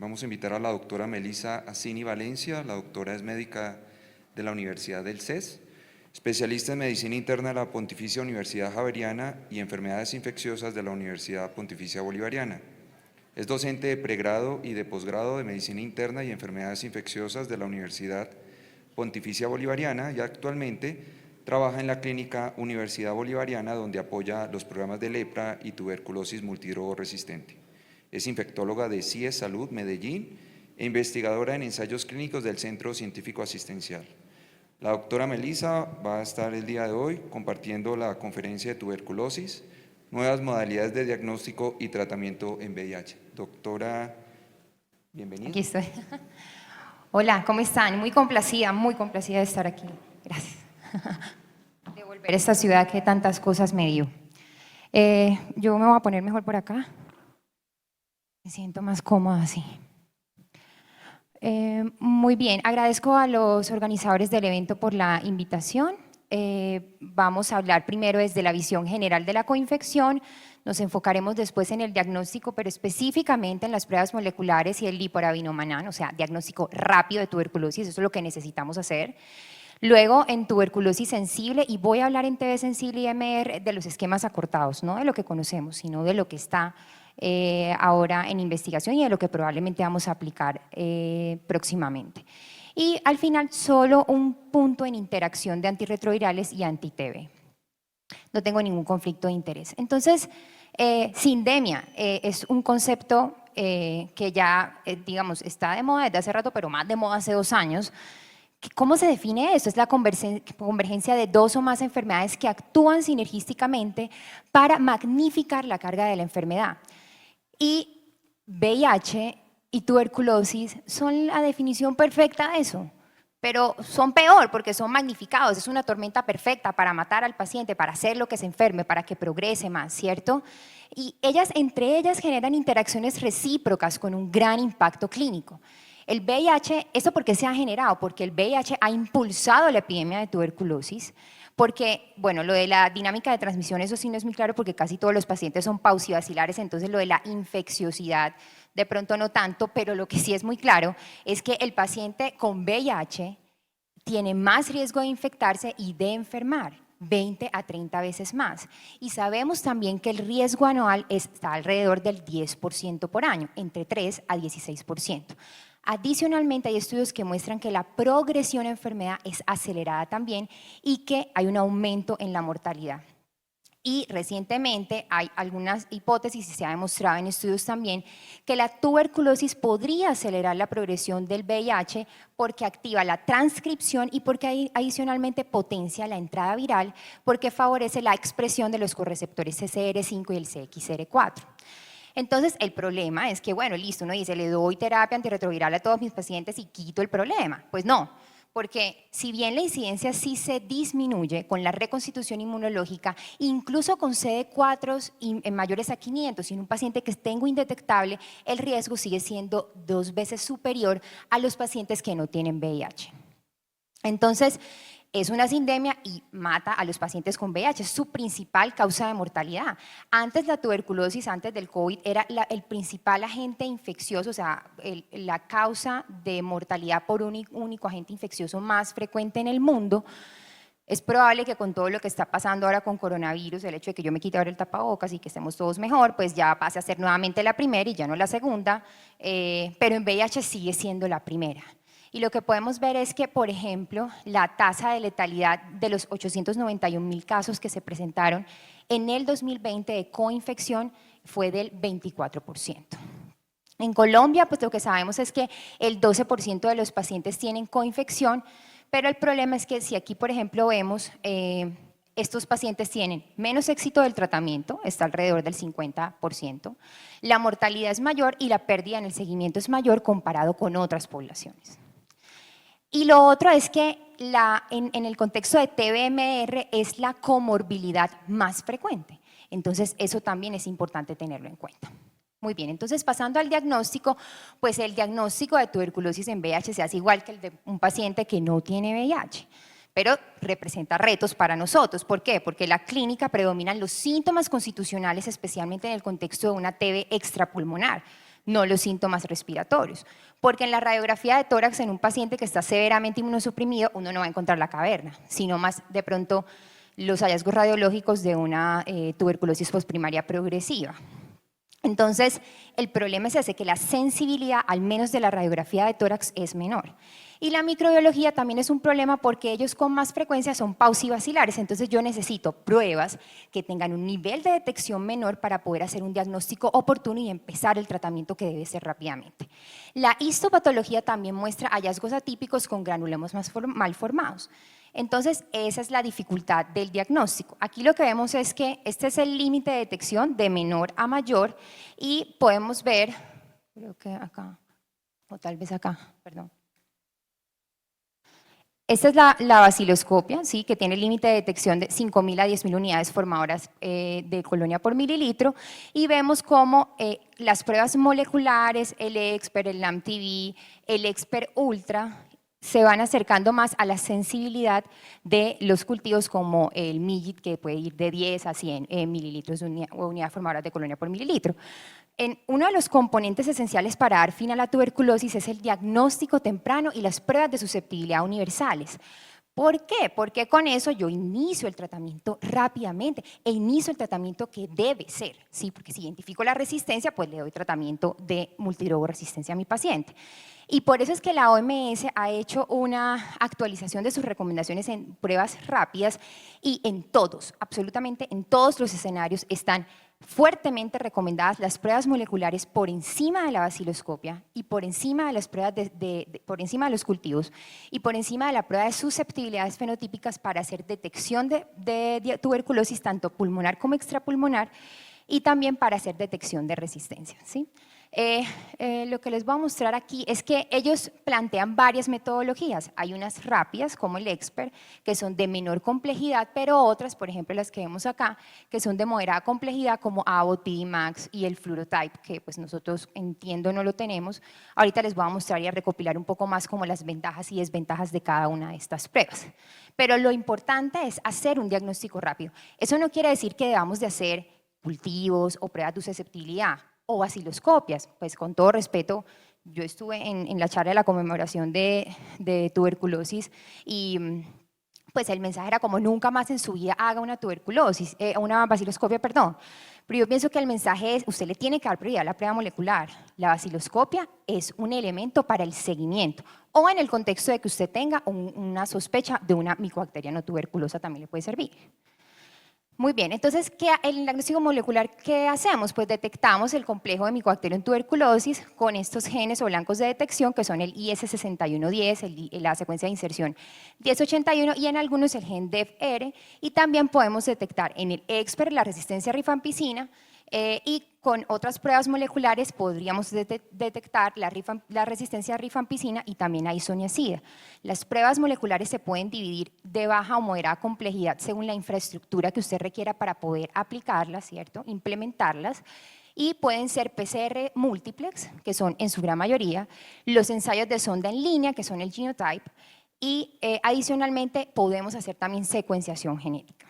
Vamos a invitar a la doctora Melissa Asini Valencia. La doctora es médica de la Universidad del CES, especialista en Medicina Interna de la Pontificia Universidad Javeriana y Enfermedades Infecciosas de la Universidad Pontificia Bolivariana. Es docente de pregrado y de posgrado de Medicina Interna y Enfermedades Infecciosas de la Universidad Pontificia Bolivariana y actualmente trabaja en la Clínica Universidad Bolivariana, donde apoya los programas de lepra y tuberculosis multidrogo resistente. Es infectóloga de CIES Salud Medellín e investigadora en ensayos clínicos del Centro Científico Asistencial. La doctora Melissa va a estar el día de hoy compartiendo la conferencia de tuberculosis, nuevas modalidades de diagnóstico y tratamiento en VIH. Doctora, bienvenida. Aquí estoy. Hola, ¿cómo están? Muy complacida de estar aquí. Gracias. De volver a esta ciudad que tantas cosas me dio. Yo me voy a poner mejor por acá. Me siento más cómoda así. Muy bien, agradezco a los organizadores del evento por la invitación. Vamos a hablar primero desde la visión general de la coinfección, nos enfocaremos después en el diagnóstico, pero específicamente en las pruebas moleculares y el liporavinomanán, o sea, diagnóstico rápido de tuberculosis, eso es lo que necesitamos hacer. Luego en tuberculosis sensible, y voy a hablar en TB sensible y MR de los esquemas acortados, no de lo que conocemos, sino de lo que está ahora en investigación y de lo que probablemente vamos a aplicar próximamente. Y al final solo un punto en interacción de antirretrovirales y anti-TB. No tengo ningún conflicto de interés. Entonces, sindemia es un concepto que ya, digamos, está de moda desde hace rato, pero más de moda hace 2 años. ¿Cómo se define esto? Es la convergencia de 2 o más enfermedades que actúan sinergísticamente para magnificar la carga de la enfermedad. Y VIH y tuberculosis son la definición perfecta de eso, pero son peor porque son magnificados, es una tormenta perfecta para matar al paciente, para hacer lo que se enferme, para que progrese más, ¿cierto? Y entre ellas generan interacciones recíprocas con un gran impacto clínico. El VIH, ¿esto por qué se ha generado? Porque el VIH ha impulsado la epidemia de tuberculosis, porque, bueno, lo de la dinámica de transmisión, eso sí no es muy claro porque casi todos los pacientes son paucibacilares, entonces lo de la infecciosidad de pronto no tanto, pero lo que sí es muy claro es que el paciente con VIH tiene más riesgo de infectarse y de enfermar, 20 a 30 veces más. Y sabemos también que el riesgo anual está alrededor del 10% por año, entre 3 a 16%. Adicionalmente, hay estudios que muestran que la progresión a enfermedad es acelerada también y que hay un aumento en la mortalidad. Y recientemente hay algunas hipótesis y se ha demostrado en estudios también que la tuberculosis podría acelerar la progresión del VIH porque activa la transcripción y porque adicionalmente potencia la entrada viral porque favorece la expresión de los correceptores CCR5 y el CXR4. Entonces, el problema es que, bueno, listo, uno dice, le doy terapia antirretroviral a todos mis pacientes y quito el problema. Pues no, porque si bien la incidencia sí se disminuye con la reconstitución inmunológica, incluso con CD4 mayores a 500, y en un paciente que tengo indetectable, el riesgo sigue siendo 2 veces superior a los pacientes que no tienen VIH. Entonces, es una sindemia y mata a los pacientes con VIH, es su principal causa de mortalidad. Antes la tuberculosis, antes del COVID, era el principal agente infeccioso, o sea, la causa de mortalidad por un único agente infeccioso más frecuente en el mundo. Es probable que con todo lo que está pasando ahora con coronavirus, el hecho de que yo me quite ahora el tapabocas y que estemos todos mejor, pues ya pase a ser nuevamente la primera y ya no la segunda, pero en VIH sigue siendo la primera. Y lo que podemos ver es que, por ejemplo, la tasa de letalidad de los 891.000 casos que se presentaron en el 2020 de coinfección fue del 24%. En Colombia, pues lo que sabemos es que el 12% de los pacientes tienen coinfección, pero el problema es que si aquí, por ejemplo, vemos, estos pacientes tienen menos éxito del tratamiento, está alrededor del 50%, la mortalidad es mayor y la pérdida en el seguimiento es mayor comparado con otras poblaciones. Y lo otro es que en el contexto de TBMR es la comorbilidad más frecuente. Entonces, eso también es importante tenerlo en cuenta. Muy bien, entonces pasando al diagnóstico, pues el diagnóstico de tuberculosis en VIH se hace igual que el de un paciente que no tiene VIH, pero representa retos para nosotros. ¿Por qué? Porque en la clínica predominan los síntomas constitucionales, especialmente en el contexto de una TB extrapulmonar. no los síntomas respiratorios, porque en la radiografía de tórax en un paciente que está severamente inmunosuprimido uno no va a encontrar la caverna, sino más de pronto los hallazgos radiológicos de una tuberculosis postprimaria progresiva. Entonces, el problema es ese, que la sensibilidad, al menos de la radiografía de tórax, es menor. Y la microbiología también es un problema porque ellos con más frecuencia son pausivacilares, entonces yo necesito pruebas que tengan un nivel de detección menor para poder hacer un diagnóstico oportuno y empezar el tratamiento que debe ser rápidamente. La histopatología también muestra hallazgos atípicos con granulomas mal formados. Entonces, esa es la dificultad del diagnóstico. Aquí lo que vemos es que este es el límite de detección de menor a mayor y podemos ver, creo que acá, o tal vez acá, perdón. Esta es la vaciloscopia, ¿sí? Que tiene el límite de detección de 5.000 a 10.000 unidades formadoras de colonia por mililitro y vemos cómo las pruebas moleculares, el EXPER, el LAMTV, el EXPER Ultra, se van acercando más a la sensibilidad de los cultivos como el MIGIT, que puede ir de 10 a 100 mililitros o unidades formadoras de colonia por mililitro. Uno de los componentes esenciales para dar fin a la tuberculosis es el diagnóstico temprano y las pruebas de susceptibilidad universales. ¿Por qué? Porque con eso yo inicio el tratamiento rápidamente e inicio el tratamiento que debe ser, ¿sí? Porque si identifico la resistencia, pues le doy tratamiento de multidrogoresistencia a mi paciente. Y por eso es que la OMS ha hecho una actualización de sus recomendaciones en pruebas rápidas y en todos, absolutamente en todos los escenarios están fuertemente recomendadas las pruebas moleculares por encima de la vaciloscopia y por encima de las pruebas por encima de los cultivos y por encima de la prueba de susceptibilidades fenotípicas para hacer detección de tuberculosis tanto pulmonar como extrapulmonar y también para hacer detección de resistencia, ¿sí? Lo que les voy a mostrar aquí es que ellos plantean varias metodologías. Hay unas rápidas como el EXPER, que son de menor complejidad, pero otras, por ejemplo las que vemos acá, que son de moderada complejidad como Abbott, PDMax y el Fluorotype, que pues nosotros entiendo no lo tenemos. Ahorita les voy a mostrar y a recopilar un poco más como las ventajas y desventajas de cada una de estas pruebas. Pero lo importante es hacer un diagnóstico rápido. Eso no quiere decir que debamos de hacer cultivos o pruebas de susceptibilidad o vaciloscopias, pues con todo respeto, yo estuve en la charla de la conmemoración de tuberculosis y pues el mensaje era como nunca más en su vida haga una tuberculosis, una vaciloscopia, perdón. Pero yo pienso que el mensaje es, usted le tiene que dar prioridad a la prueba molecular. La vaciloscopia es un elemento para el seguimiento o en el contexto de que usted tenga una sospecha de una micobacteria no tuberculosa también le puede servir. Muy bien, entonces, el diagnóstico molecular, ¿qué hacemos? Pues detectamos el complejo de Mycobacterium tuberculosis con estos genes o blancos de detección que son el IS6110, la secuencia de inserción 1081 y en algunos el gen DEF-R y también podemos detectar en el EXPER la resistencia a rifampicina y con otras pruebas moleculares podríamos detectar la resistencia a rifampicina y también a isoniazida. Las pruebas moleculares se pueden dividir de baja o moderada complejidad según la infraestructura que usted requiera para poder aplicarlas, ¿cierto? Implementarlas. Y pueden ser PCR multiplex, que son en su gran mayoría, los ensayos de sonda en línea, que son el genotype, y adicionalmente podemos hacer también secuenciación genética.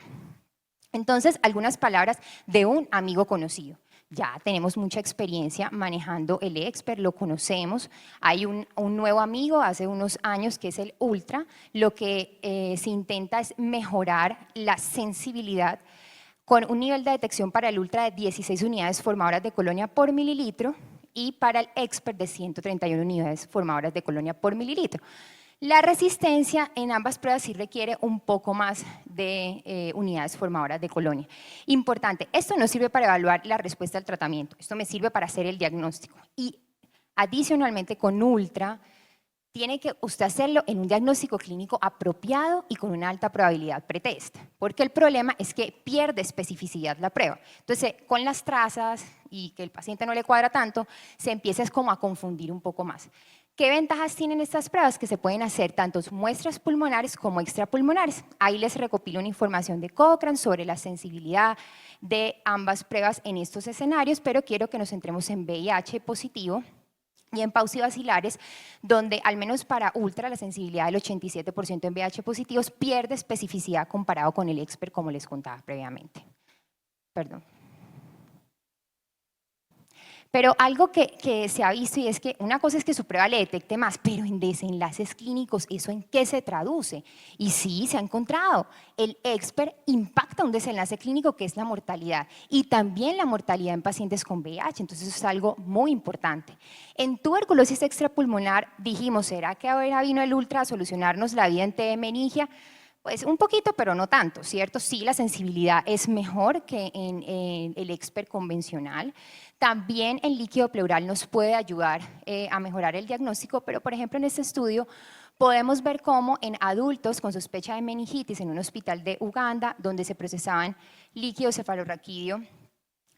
Entonces, algunas palabras de un amigo conocido. Ya tenemos mucha experiencia manejando el EXPER, lo conocemos. Hay un nuevo amigo hace unos años que es el Ultra. Lo que se intenta es mejorar la sensibilidad con un nivel de detección para el Ultra de 16 unidades formadoras de colonia por mililitro y para el EXPER de 131 unidades formadoras de colonia por mililitro. La resistencia en ambas pruebas sí requiere un poco más de unidades formadoras de colonia. Importante, esto no sirve para evaluar la respuesta al tratamiento, esto me sirve para hacer el diagnóstico. Y adicionalmente con Ultra, tiene que usted hacerlo en un diagnóstico clínico apropiado y con una alta probabilidad pretest, porque el problema es que pierde especificidad la prueba. Entonces, con las trazas y que el paciente no le cuadra tanto, se empieza como a confundir un poco más. ¿Qué ventajas tienen estas pruebas? Que se pueden hacer tanto muestras pulmonares como extrapulmonares. Ahí les recopilo una información de Cochrane sobre la sensibilidad de ambas pruebas en estos escenarios, pero quiero que nos centremos en VIH positivo y en pausivacilares, donde al menos para Ultra la sensibilidad del 87% en VIH positivos pierde especificidad comparado con el EXPER, como les contaba previamente. Perdón. Pero algo que se ha visto y es que una cosa es que su prueba le detecte más, pero en desenlaces clínicos, ¿eso en qué se traduce? Y sí, se ha encontrado. El EXPER impacta un desenlace clínico que es la mortalidad y también la mortalidad en pacientes con VIH, entonces eso es algo muy importante. En tuberculosis extrapulmonar dijimos, ¿será que ahora vino el ultra a solucionarnos la vida en TB meningia? Pues un poquito, pero no tanto, ¿cierto? Sí, la sensibilidad es mejor que en el EXPER convencional. También el líquido pleural nos puede ayudar a mejorar el diagnóstico, pero por ejemplo en este estudio podemos ver cómo en adultos con sospecha de meningitis en un hospital de Uganda, donde se procesaban líquido cefalorraquídeo,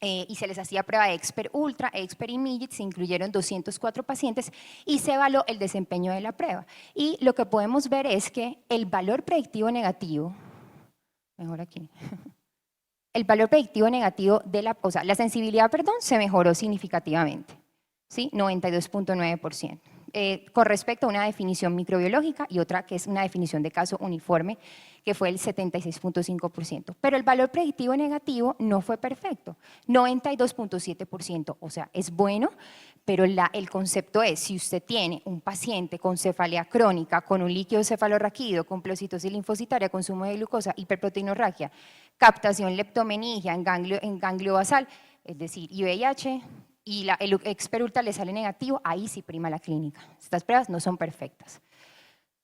y se les hacía prueba de EXPER Ultra, EXPER Immediate, se incluyeron 204 pacientes y se evaluó el desempeño de la prueba. Y lo que podemos ver es que el valor predictivo negativo, mejor aquí, el valor predictivo negativo de la sensibilidad, perdón, se mejoró significativamente, ¿sí? 92.9%. Con respecto a una definición microbiológica y otra que es una definición de caso uniforme, que fue el 76.5%. Pero el valor predictivo negativo no fue perfecto, 92.7%, o sea, es bueno, pero el concepto es, si usted tiene un paciente con cefalea crónica, con un líquido cefalorraquídeo, con pleocitosis linfocitaria, consumo de glucosa, hiperproteinorragia, captación leptomeningia en ganglio basal, es decir, y VIH, y el EXPER Ultra le sale negativo, ahí sí prima la clínica. Estas pruebas no son perfectas.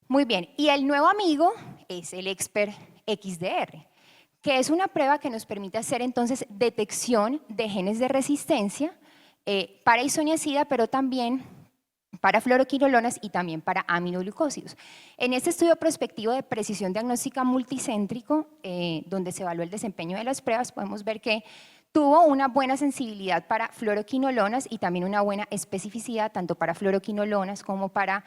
Muy bien, y el nuevo amigo es el EXPER XDR, que es una prueba que nos permite hacer entonces detección de genes de resistencia para isoniazida, pero también para fluoroquinolonas y también para aminoglucósidos. En este estudio prospectivo de precisión diagnóstica multicéntrico, donde se evaluó el desempeño de las pruebas, podemos ver que tuvo una buena sensibilidad para fluoroquinolonas y también una buena especificidad tanto para fluoroquinolonas como para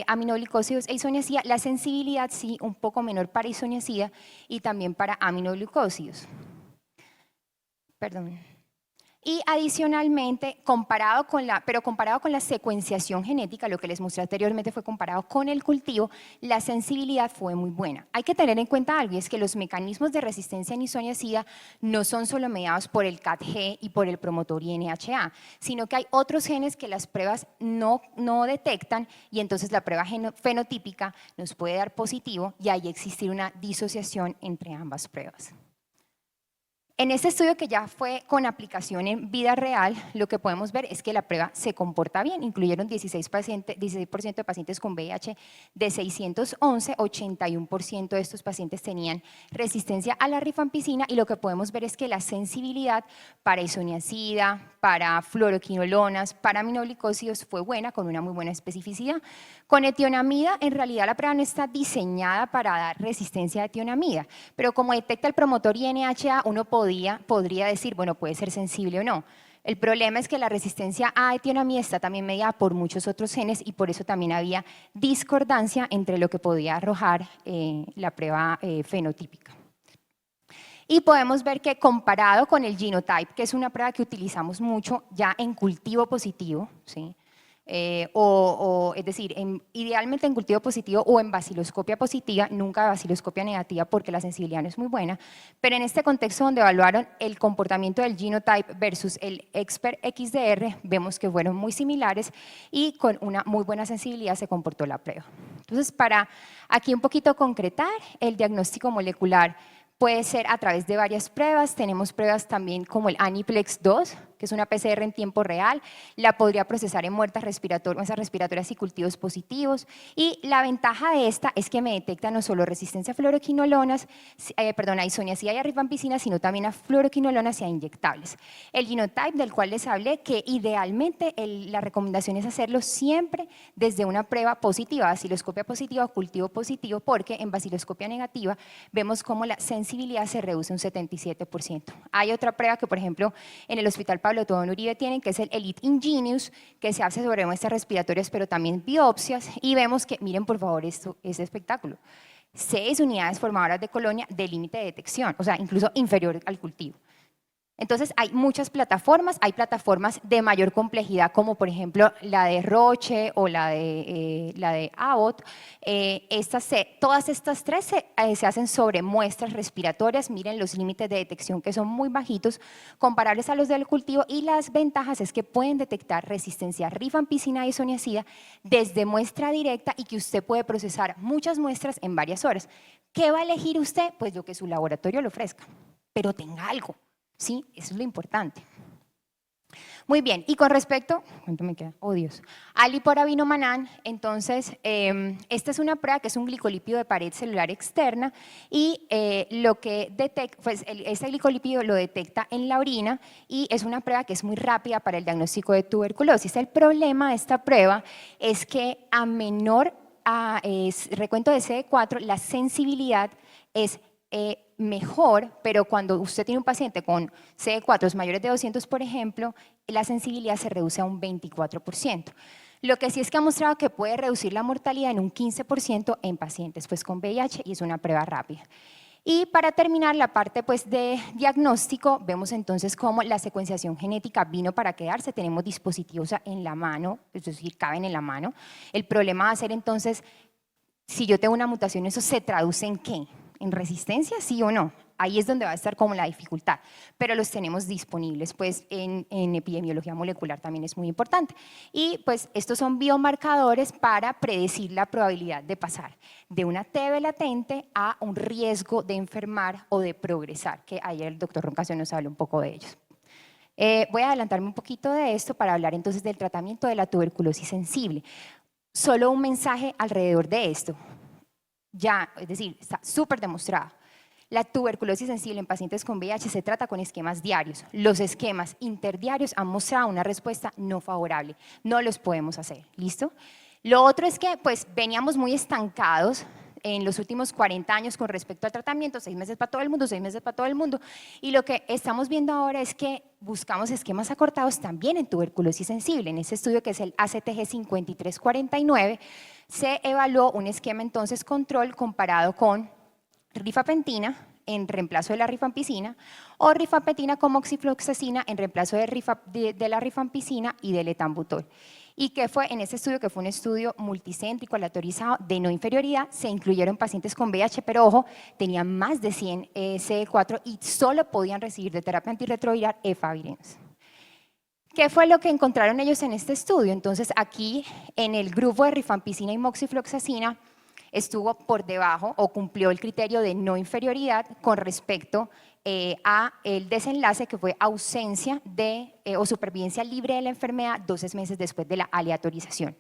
aminoglucósidos e isoniazida. La sensibilidad sí, un poco menor para isoniazida y también para aminoglucósidos. Perdón. Y adicionalmente, comparado con la secuenciación genética, lo que les mostré anteriormente fue comparado con el cultivo, la sensibilidad fue muy buena. Hay que tener en cuenta algo, y es que los mecanismos de resistencia en isoniazida no son solo mediados por el CAT-G y por el promotor INHA, sino que hay otros genes que las pruebas no detectan, y entonces la prueba fenotípica nos puede dar positivo y ahí existir una disociación entre ambas pruebas. En este estudio que ya fue con aplicación en vida real, lo que podemos ver es que la prueba se comporta bien. Incluyeron 16% de pacientes con VIH de 611, 81% de estos pacientes tenían resistencia a la rifampicina y lo que podemos ver es que la sensibilidad para isoniazida, para fluoroquinolonas, para aminoglucósidos fue buena, con una muy buena especificidad. Con etionamida, en realidad la prueba no está diseñada para dar resistencia a etionamida, pero como detecta el promotor INHA, uno podría decir, bueno, puede ser sensible o no. El problema es que la resistencia a etionamida está también mediada por muchos otros genes y por eso también había discordancia entre lo que podía arrojar la prueba fenotípica. Y podemos ver que comparado con el genotype, que es una prueba que utilizamos mucho ya en cultivo positivo, ¿sí? Es decir, idealmente en cultivo positivo o en baciloscopia positiva, nunca baciloscopia negativa porque la sensibilidad no es muy buena, pero en este contexto donde evaluaron el comportamiento del genotype versus el EXPER XDR, vemos que fueron muy similares y con una muy buena sensibilidad se comportó la prueba. Entonces, para aquí un poquito concretar, el diagnóstico molecular puede ser a través de varias pruebas. Tenemos pruebas también como el Aniplex 2, que es una PCR en tiempo real, la podría procesar en muestras respiratorias y cultivos positivos, y la ventaja de esta es que me detecta no solo resistencia a fluoroquinolonas, a isoniazida y a rifampicina, sino también a fluoroquinolonas y a inyectables. El genotype del cual les hablé, que idealmente la recomendación es hacerlo siempre desde una prueba positiva, baciloscopia positiva o cultivo positivo, porque en baciloscopia negativa vemos cómo la sensibilidad se reduce un 77%. Hay otra prueba que, por ejemplo, en el Hospital Pablo Tobón Uribe tienen, que es el Elite Ingenius, que se hace sobre muestras respiratorias, pero también biopsias, y vemos que, miren por favor, esto es espectáculo. 6 unidades formadoras de colonia de límite de detección, o sea, incluso inferior al cultivo. Entonces hay muchas plataformas, hay plataformas de mayor complejidad como por ejemplo la de Roche o la de Abbott. Todas estas tres se hacen sobre muestras respiratorias, miren los límites de detección que son muy bajitos, comparables a los del cultivo, y las ventajas es que pueden detectar resistencia a rifampicina y isoniazida desde muestra directa y que usted puede procesar muchas muestras en varias horas. ¿Qué va a elegir usted? Pues lo que su laboratorio le ofrezca, pero tenga algo. ¿Sí? Eso es lo importante. Muy bien, y con respecto, ¿cuánto me queda? Oh Dios, al liporavinomanán, entonces, esta es una prueba que es un glicolípido de pared celular externa y lo que detecta, pues este glicolípido lo detecta en la orina y es una prueba que es muy rápida para el diagnóstico de tuberculosis. El problema de esta prueba es que a menor recuento de CD4, la sensibilidad es mejor, pero cuando usted tiene un paciente con CD4 mayores de 200, por ejemplo, la sensibilidad se reduce a un 24%. Lo que sí es que ha mostrado que puede reducir la mortalidad en un 15% en pacientes pues, con VIH y es una prueba rápida. Y para terminar la parte pues, de diagnóstico, vemos entonces cómo la secuenciación genética vino para quedarse, tenemos dispositivos en la mano, es decir, caben en la mano. El problema va a ser entonces, si yo tengo una mutación, ¿eso se traduce en qué? ¿En resistencia, sí o no? Ahí es donde va a estar como la dificultad, pero los tenemos disponibles pues en epidemiología molecular también es muy importante. Y pues estos son biomarcadores para predecir la probabilidad de pasar de una TB latente a un riesgo de enfermar o de progresar, que ayer el doctor Roncasio nos habló un poco de ellos. Voy a adelantarme un poquito de esto para hablar entonces del tratamiento de la tuberculosis sensible. Solo un mensaje alrededor de esto. Ya, es decir, está súper demostrado. La tuberculosis sensible en pacientes con VIH se trata con esquemas diarios. Los esquemas interdiarios han mostrado una respuesta no favorable. No los podemos hacer, ¿listo? Lo otro es que pues, veníamos muy estancados en los últimos 40 años con respecto al tratamiento, 6 meses para todo el mundo, 6 meses para todo el mundo. Y lo que estamos viendo ahora es que buscamos esquemas acortados también en tuberculosis sensible. En ese estudio que es el ACTG 5349, se evaluó un esquema entonces control comparado con rifapentina en reemplazo de la rifampicina o rifampicina con moxifloxacina en reemplazo de la rifampicina y del etambutol. ¿Y qué fue en ese estudio? Que fue un estudio multicéntrico, aleatorizado, de no inferioridad. Se incluyeron pacientes con VIH, pero ojo, tenían más de 100 CD4 y solo podían recibir de terapia antirretroviral efavirenz. ¿Qué fue lo que encontraron ellos en este estudio? Entonces, aquí en el grupo de rifampicina y moxifloxacina estuvo por debajo o cumplió el criterio de no inferioridad con respecto a el desenlace que fue ausencia o supervivencia libre de la enfermedad 12 meses después de la aleatorización.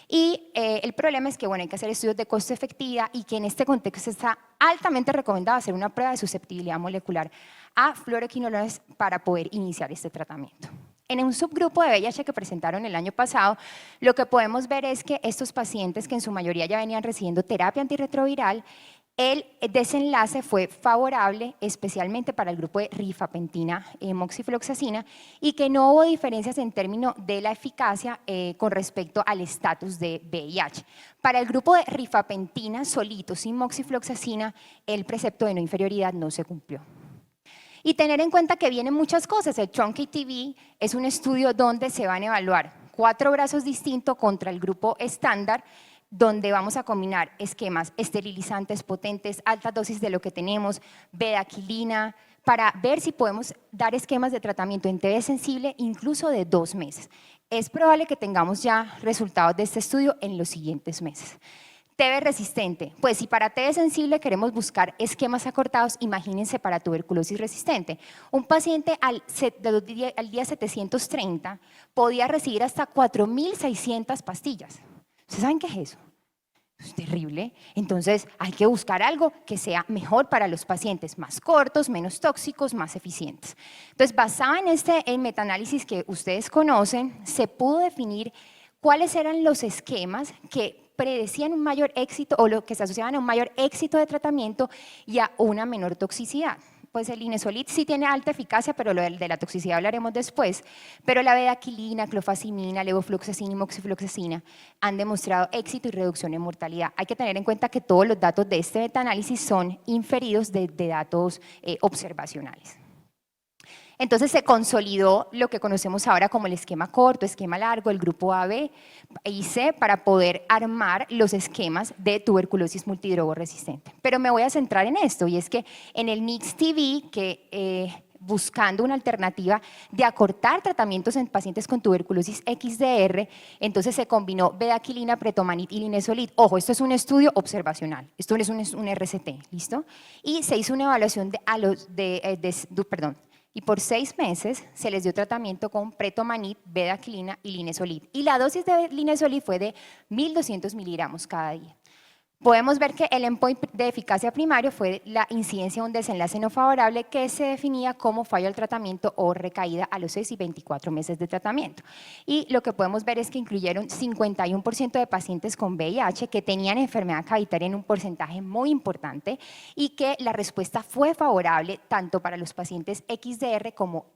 Y el problema es que bueno, hay que hacer estudios de costo-efectividad y que en este contexto está altamente recomendado hacer una prueba de susceptibilidad molecular a fluoroquinolonas para poder iniciar este tratamiento. En un subgrupo de VIH que presentaron el año pasado, lo que podemos ver es que estos pacientes, que en su mayoría ya venían recibiendo terapia antirretroviral, el desenlace fue favorable, especialmente para el grupo de rifapentina moxifloxacina, y que no hubo diferencias en términos de la eficacia con respecto al estatus de VIH. Para el grupo de rifapentina solito, sin moxifloxacina, el precepto de no inferioridad no se cumplió. Y tener en cuenta que vienen muchas cosas. El TRUNC-ATV es un estudio donde se van a evaluar 4 brazos distintos contra el grupo estándar, donde vamos a combinar esquemas esterilizantes potentes, altas dosis de lo que tenemos, bedaquilina, para ver si podemos dar esquemas de tratamiento en TB sensible incluso de 2 meses. Es probable que tengamos ya resultados de este estudio en los siguientes meses. TB resistente, pues si para TB sensible queremos buscar esquemas acortados, imagínense para tuberculosis resistente. Un paciente al día 730 podía recibir hasta 4.600 pastillas. ¿Ustedes saben qué es eso? Es terrible. Entonces hay que buscar algo que sea mejor para los pacientes, más cortos, menos tóxicos, más eficientes. Entonces, basado en este metaanálisis que ustedes conocen, se pudo definir cuáles eran los esquemas que predecían un mayor éxito o lo que se asociaban a un mayor éxito de tratamiento y a una menor toxicidad. Pues el Inesolid sí tiene alta eficacia, pero lo de la toxicidad hablaremos después. Pero la bedaquilina, clofazimina, levofloxacina y moxifloxacina han demostrado éxito y reducción en mortalidad. Hay que tener en cuenta que todos los datos de este metaanálisis son inferidos de datos observacionales. Entonces se consolidó lo que conocemos ahora como el esquema corto, esquema largo, el grupo A, B y C, para poder armar los esquemas de tuberculosis multidrogo resistente. Pero me voy a centrar en esto, y es que en el MIX-TV, que buscando una alternativa de acortar tratamientos en pacientes con tuberculosis XDR, entonces se combinó bedaquilina, pretomanid y linezolid. Ojo, esto es un estudio observacional, esto no es un RCT, ¿listo? Y se hizo una evaluación y por 6 meses se les dio tratamiento con pretomanid, bedaquilina y linezolid. Y la dosis de linezolid fue de 1.200 miligramos cada día. Podemos ver que el endpoint de eficacia primario fue la incidencia de un desenlace no favorable que se definía como fallo al tratamiento o recaída a los 6 y 24 meses de tratamiento. Y lo que podemos ver es que incluyeron 51% de pacientes con VIH que tenían enfermedad cavitaria en un porcentaje muy importante, y que la respuesta fue favorable tanto para los pacientes XDR como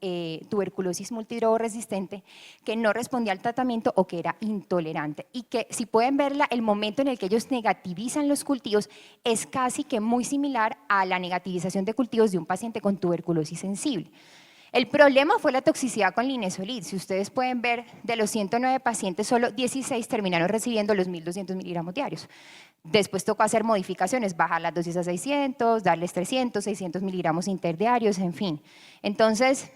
tuberculosis multidrogo resistente que no respondía al tratamiento o que era intolerante. Y que, si pueden verla, el momento en el que ellos negativizan los cultivos es casi que muy similar a la negativización de cultivos de un paciente con tuberculosis sensible. El problema fue la toxicidad con linezolid. Si ustedes pueden ver, de los 109 pacientes, solo 16 terminaron recibiendo los 1.200 miligramos diarios. Después tocó hacer modificaciones, bajar las dosis a 600, darles 300, 600 miligramos interdiarios, en fin. Entonces,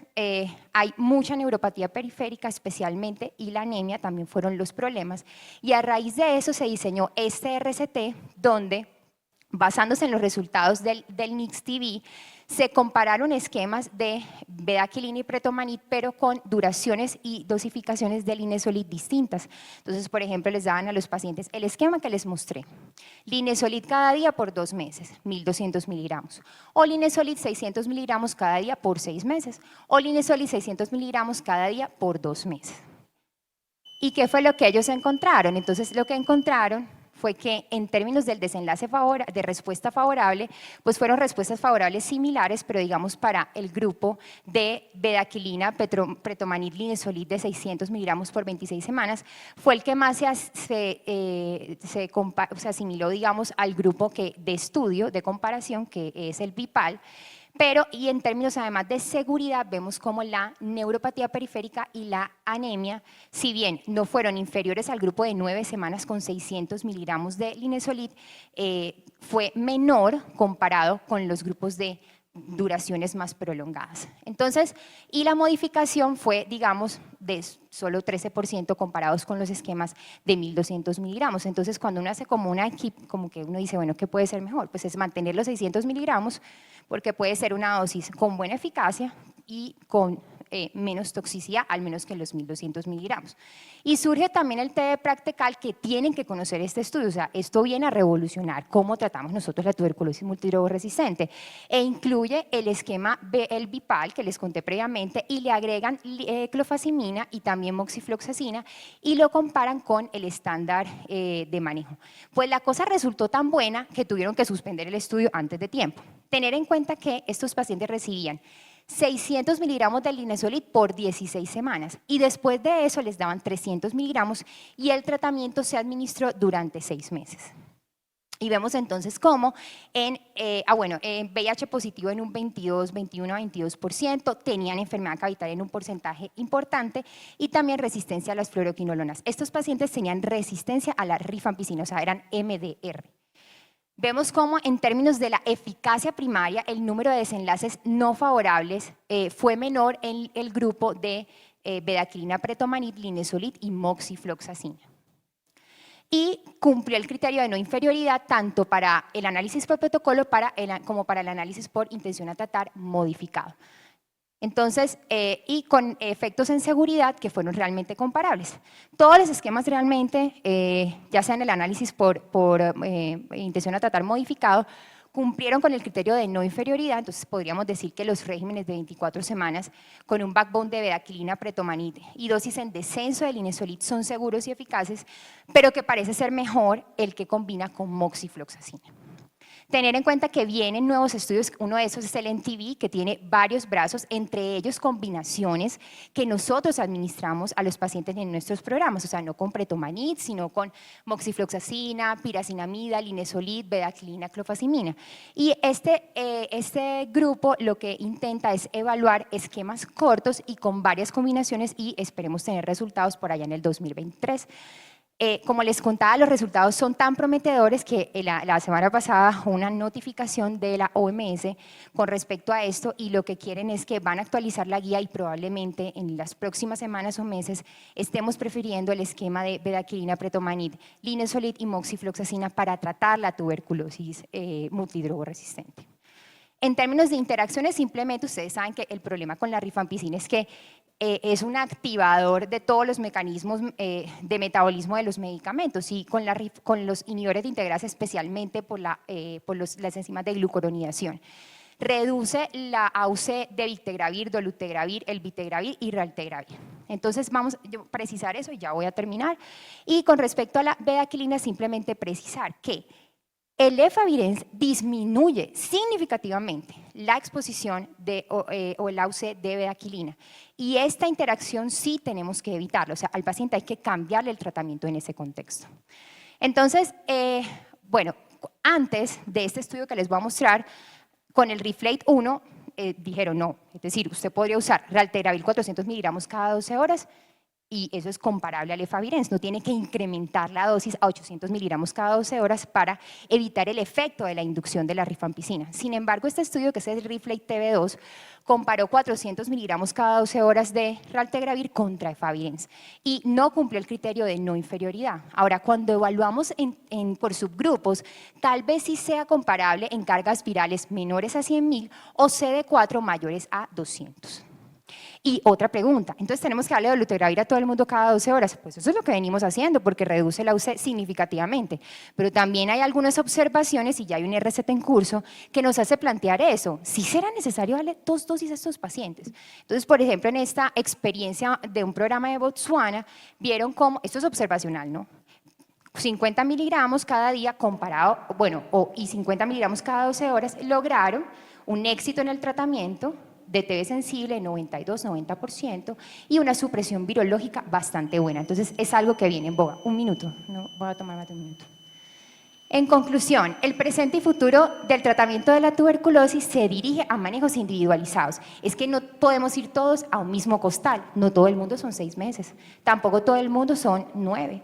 hay mucha neuropatía periférica especialmente, y la anemia también fueron los problemas. Y a raíz de eso se diseñó este RCT, donde, basándose en los resultados del MIX-TV, se compararon esquemas de bedaquilina y pretomanid, pero con duraciones y dosificaciones de linezolid distintas. Entonces, por ejemplo, les daban a los pacientes el esquema que les mostré: linezolid cada día por 2 meses, 1.200 miligramos, o linezolid 600 miligramos cada día por 6 meses, o linezolid 600 miligramos cada día por 2 meses. ¿Y qué fue lo que ellos encontraron? Entonces, lo que encontraron fue que en términos del desenlace de respuesta favorable, pues fueron respuestas favorables similares, pero digamos para el grupo de bedaquilina, pretomanid, linezolid de 600 miligramos por 26 semanas, fue el que más se asimiló, digamos, al grupo de estudio, de comparación, que es el BIPAL. Pero, y en términos además de seguridad, vemos como la neuropatía periférica y la anemia, si bien no fueron inferiores al grupo de 9 semanas con 600 miligramos de linezolid, fue menor comparado con los grupos de duraciones más prolongadas. Entonces, y la modificación fue, digamos, de solo 13% comparados con los esquemas de 1.200 miligramos. Entonces, cuando uno hace como que uno dice, bueno, ¿qué puede ser mejor? Pues es mantener los 600 miligramos, porque puede ser una dosis con buena eficacia y con menos toxicidad, al menos que los 1.200 miligramos. Y surge también el TD Practical, que tienen que conocer este estudio. O sea, esto viene a revolucionar cómo tratamos nosotros la tuberculosis multidrogo resistente, e incluye el esquema el BIPAL que les conté previamente, y le agregan clofazimina y también moxifloxacina, y lo comparan con el estándar de manejo. Pues la cosa resultó tan buena que tuvieron que suspender el estudio antes de tiempo. Tener en cuenta que estos pacientes recibían 600 miligramos de linezolid por 16 semanas, y después de eso les daban 300 miligramos, y el tratamiento se administró durante 6 meses. Y vemos entonces cómo en VIH positivo en un 21 a 22%, tenían enfermedad cavitaria en un porcentaje importante, y también resistencia a las fluoroquinolonas. Estos pacientes tenían resistencia a la rifampicina, o sea, eran MDR. Vemos cómo en términos de la eficacia primaria, el número de desenlaces no favorables fue menor en el grupo de bedaquilina, pretomanid, linezolid y moxifloxacina. Y cumplió el criterio de no inferioridad tanto para el análisis por protocolo como para el análisis por intención a tratar modificado. Entonces, y con efectos en seguridad que fueron realmente comparables. Todos los esquemas realmente, ya sea en el análisis por intención a tratar modificado, cumplieron con el criterio de no inferioridad. Entonces podríamos decir que los regímenes de 24 semanas con un backbone de bedaquilina, pretomanid y dosis en descenso de linezolid son seguros y eficaces, pero que parece ser mejor el que combina con moxifloxacina. Tener en cuenta que vienen nuevos estudios, uno de esos es el NTV, que tiene varios brazos, entre ellos combinaciones que nosotros administramos a los pacientes en nuestros programas, o sea, no con pretomanid, sino con moxifloxacina, piracinamida, linezolid, bedaquilina, clofazimina. Y este grupo lo que intenta es evaluar esquemas cortos y con varias combinaciones y esperemos tener resultados por allá en el 2023. Como les contaba, los resultados son tan prometedores que la semana pasada una notificación de la OMS con respecto a esto y lo que quieren es que van a actualizar la guía y probablemente en las próximas semanas o meses estemos prefiriendo el esquema de bedaquilina, pretomanid, linezolid y moxifloxacina para tratar la tuberculosis multidrogoresistente. En términos de interacciones, simplemente ustedes saben que el problema con la rifampicina es que es un activador de todos los mecanismos de metabolismo de los medicamentos y con los inhibidores de integrasa, especialmente por las enzimas de glucuronidación. Reduce la AUC de victegravir, dolutegravir, elvitegravir y raltegravir. Entonces vamos a precisar eso y ya voy a terminar. Y con respecto a la bedaquilina, simplemente precisar que el efavirenz disminuye significativamente la exposición o el AUC de bedaquilina y esta interacción sí tenemos que evitarla, o sea, al paciente hay que cambiarle el tratamiento en ese contexto. Entonces, bueno, antes de este estudio que les voy a mostrar, con el Reflate 1 dijeron no, es decir, usted podría usar raltegravir 400 miligramos cada 12 horas y eso es comparable al efavirenz, no tiene que incrementar la dosis a 800 miligramos cada 12 horas para evitar el efecto de la inducción de la rifampicina. Sin embargo, este estudio, que es el Reflate TV2, comparó 400 miligramos cada 12 horas de raltegravir contra efavirenz y no cumplió el criterio de no inferioridad. Ahora, cuando evaluamos por subgrupos, tal vez sí sea comparable en cargas virales menores a 100.000 o CD4 mayores a 200. Y otra pregunta, entonces tenemos que darle dolutegravir a todo el mundo cada 12 horas, pues eso es lo que venimos haciendo porque reduce la UC significativamente, pero también hay algunas observaciones y ya hay un RCT en curso que nos hace plantear eso, si será necesario darle 2 dosis a estos pacientes. Entonces, por ejemplo, en esta experiencia de un programa de Botsuana, vieron cómo, esto es observacional, ¿no? 50 miligramos cada día comparado, bueno, y 50 miligramos cada 12 horas, lograron un éxito en el tratamiento de TB sensible 92-90% y una supresión virológica bastante buena. Entonces es algo que viene en boga. Un minuto, no voy a tomar más de un minuto. En conclusión, el presente y futuro del tratamiento de la tuberculosis se dirige a manejos individualizados. Es que no podemos ir todos a un mismo costal, no todo el mundo son 6 meses, tampoco todo el mundo son 9.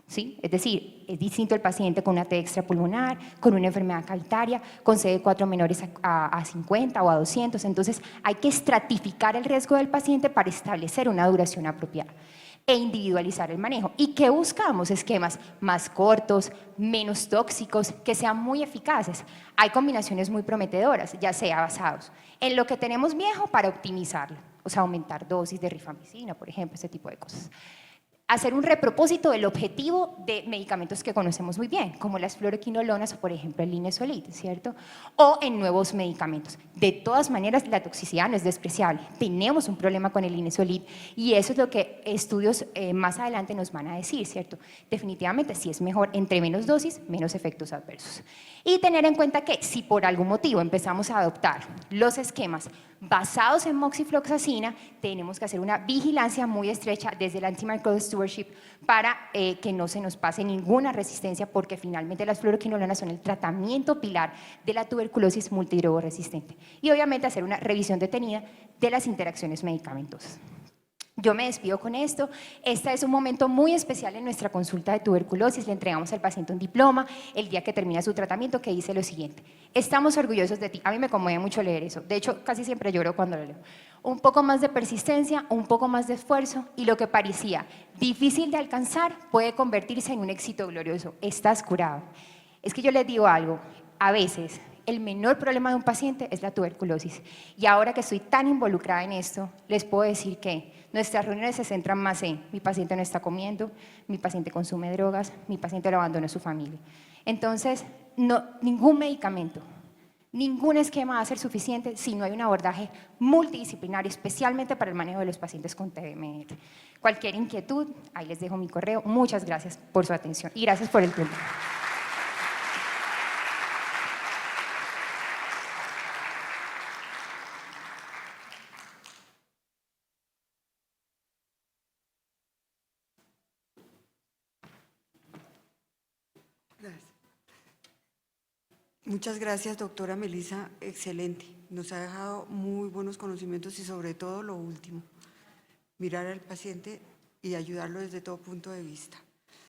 ¿Sí? Es decir, es distinto el paciente con una T extrapulmonar, con una enfermedad cavitaria, con CD4 menores a 50 o a 200, entonces hay que estratificar el riesgo del paciente para establecer una duración apropiada e individualizar el manejo. ¿Y qué buscamos? Esquemas más cortos, menos tóxicos, que sean muy eficaces. Hay combinaciones muy prometedoras, ya sea basados en lo que tenemos viejo para optimizarlo, o sea, aumentar dosis de rifampicina, por ejemplo, ese tipo de cosas. Hacer un repropósito del objetivo de medicamentos que conocemos muy bien, como las fluoroquinolonas o, por ejemplo, el linezolid, ¿cierto? O en nuevos medicamentos. De todas maneras, la toxicidad no es despreciable. Tenemos un problema con el linezolid y eso es lo que estudios más adelante nos van a decir, ¿cierto? Definitivamente, sí es mejor entre menos dosis, menos efectos adversos. Y tener en cuenta que si por algún motivo empezamos a adoptar los esquemas basados en moxifloxacina, tenemos que hacer una vigilancia muy estrecha desde el Antimicrobial Stewardship para que no se nos pase ninguna resistencia, porque finalmente las fluoroquinolonas son el tratamiento pilar de la tuberculosis multidrogoresistente. Y obviamente hacer una revisión detenida de las interacciones medicamentosas. Yo me despido con esto. Este es un momento muy especial en nuestra consulta de tuberculosis. Le entregamos al paciente un diploma el día que termina su tratamiento que dice lo siguiente: estamos orgullosos de ti. A mí me conmueve mucho leer eso. De hecho, casi siempre lloro cuando lo leo. Un poco más de persistencia, un poco más de esfuerzo y lo que parecía difícil de alcanzar puede convertirse en un éxito glorioso. Estás curado. Es que yo les digo algo, a veces el menor problema de un paciente es la tuberculosis. Y ahora que estoy tan involucrada en esto, les puedo decir que nuestras reuniones se centran más en mi paciente no está comiendo, mi paciente consume drogas, mi paciente lo abandonó a su familia. Entonces, ningún medicamento, ningún esquema va a ser suficiente si no hay un abordaje multidisciplinario, especialmente para el manejo de los pacientes con TBMR. Cualquier inquietud, ahí les dejo mi correo. Muchas gracias por su atención y gracias por el tiempo. Muchas gracias, doctora Melissa. Excelente. Nos ha dejado muy buenos conocimientos y sobre todo lo último, mirar al paciente y ayudarlo desde todo punto de vista.